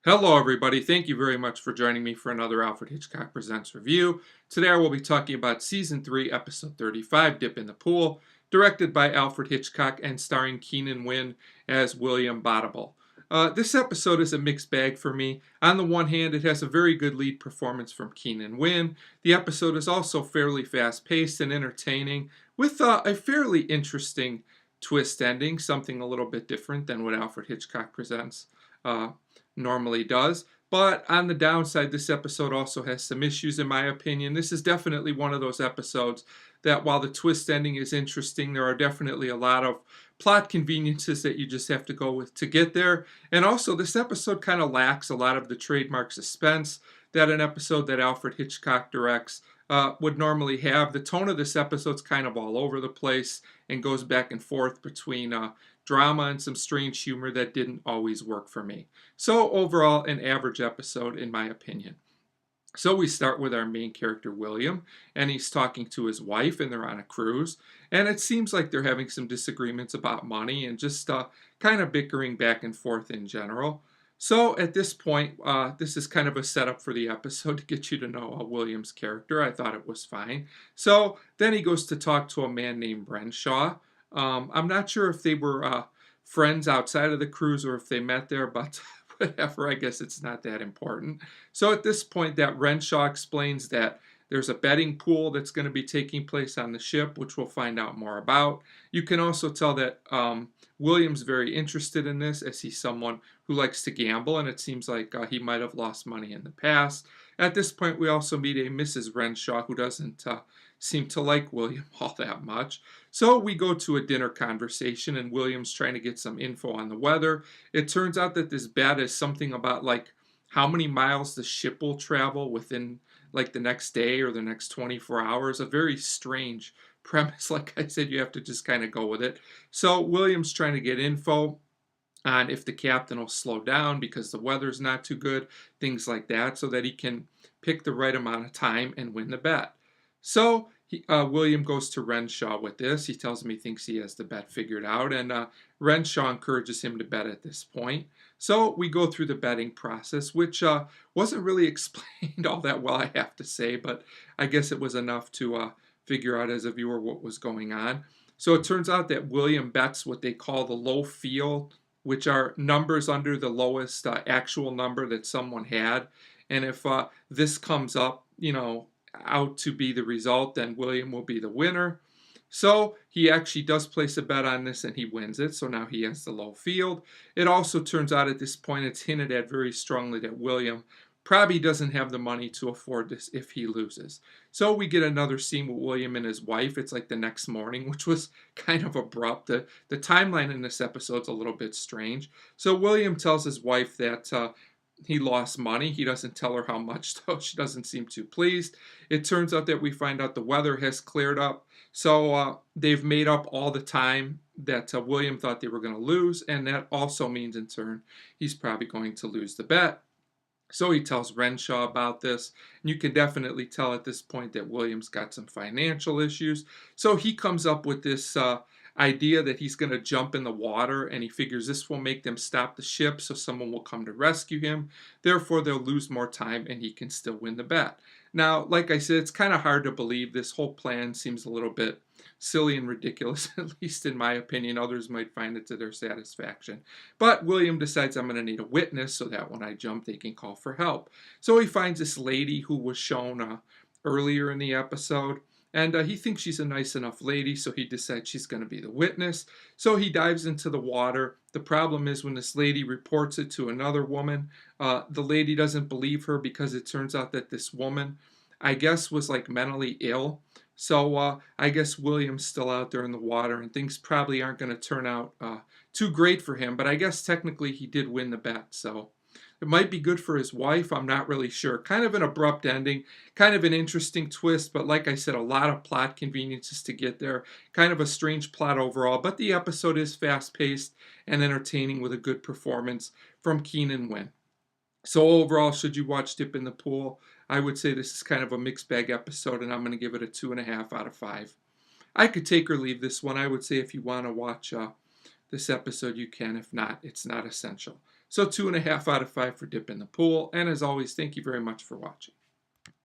Hello, everybody. Thank you very much for joining me for another Alfred Hitchcock Presents review. Today I will be talking about Season 3, Episode 35, Dip in the Pool, directed by Alfred Hitchcock and starring Keenan Wynn as William Botable. This episode is a mixed bag for me. On the one hand, it has a very good lead performance from Keenan Wynn. The episode is also fairly fast-paced and entertaining, with a fairly interesting twist ending, something a little bit different than what Alfred Hitchcock Presents uh, normally does. But on the downside, this episode also has some issues, in my opinion. This is definitely one of those episodes that, while the twist ending is interesting, there are definitely a lot of plot conveniences that you just have to go with to get there. And also, this episode kind of lacks a lot of the trademark suspense that an episode that Alfred Hitchcock directs would normally have. The tone of this episode's kind of all over the place and goes back and forth between drama and some strange humor that didn't always work for me. So overall, an average episode in my opinion. So we start with our main character, William, and he's talking to his wife, and they're on a cruise. And it seems like they're having some disagreements about money and just kind of bickering back and forth in general. So at this point, this is kind of a setup for the episode to get you to know William's character. I thought it was fine. So then he goes to talk to a man named Renshaw. I'm not sure if they were friends outside of the cruise or if they met there, but whatever, I guess it's not that important. So at this point, that Renshaw explains that there's a betting pool that's going to be taking place on the ship, which we'll find out more about. You can also tell that William's very interested in this, as he's someone who likes to gamble, and it seems like he might have lost money in the past. At this point, we also meet a Mrs. Renshaw who doesn't seem to like William all that much. So we go to a dinner conversation, and William's trying to get some info on the weather. It turns out that this bet is something about like how many miles the ship will travel within like the next day or the next 24 hours. A very strange premise. Like I said, you have to just kind of go with it. So William's trying to get info on if the captain will slow down because the weather's not too good, things like that, so that he can pick the right amount of time and win the bet. So William goes to Renshaw with this. He tells him he thinks he has the bet figured out, and Renshaw encourages him to bet at this point. So we go through the betting process, which wasn't really explained all that well, I have to say, but I guess it was enough to figure out as a viewer what was going on. So it turns out that William bets what they call the low field, which are numbers under the lowest actual number that someone had. And if this comes up, out to be the result, then William will be the winner. So he actually does place a bet on this and he wins it. So now he has the low field. It also turns out at this point it's hinted at very strongly that William probably doesn't have the money to afford this if he loses. So we get another scene with William and his wife. It's like the next morning, which was kind of abrupt. The timeline in this episode's a little bit strange. So William tells his wife that he lost money. He doesn't tell her how much, though. She doesn't seem too pleased. It turns out that we find out the weather has cleared up. So they've made up all the time that William thought they were going to lose. And that also means, in turn, he's probably going to lose the bet. So he tells Renshaw about this. And you can definitely tell at this point that William's got some financial issues. So he comes up with this idea that he's going to jump in the water, and he figures this will make them stop the ship so someone will come to rescue him. Therefore, they'll lose more time and he can still win the bet. Now, like I said, it's kind of hard to believe. This whole plan seems a little bit silly and ridiculous, at least in my opinion. Others might find it to their satisfaction. But William decides I'm going to need a witness so that when I jump, they can call for help. So he finds this lady who was shown earlier in the episode. And he thinks she's a nice enough lady, so he decides she's going to be the witness. So he dives into the water. The problem is when this lady reports it to another woman, the lady doesn't believe her because it turns out that this woman, I guess, was like mentally ill. So I guess William's still out there in the water, and things probably aren't going to turn out too great for him. But I guess technically he did win the bet, so it might be good for his wife. I'm not really sure. Kind of an abrupt ending, kind of an interesting twist, but like I said, a lot of plot conveniences to get there. Kind of a strange plot overall, but the episode is fast-paced and entertaining with a good performance from Keenan Wynn. So overall, should you watch Dip in the Pool? I would say this is kind of a mixed bag episode, and I'm going to give it a 2.5 out of 5. I could take or leave this one. I would say if you want to watch this episode, you can. If not, it's not essential. So 2.5 out of 5 for Dip in the Pool. And as always, thank you very much for watching.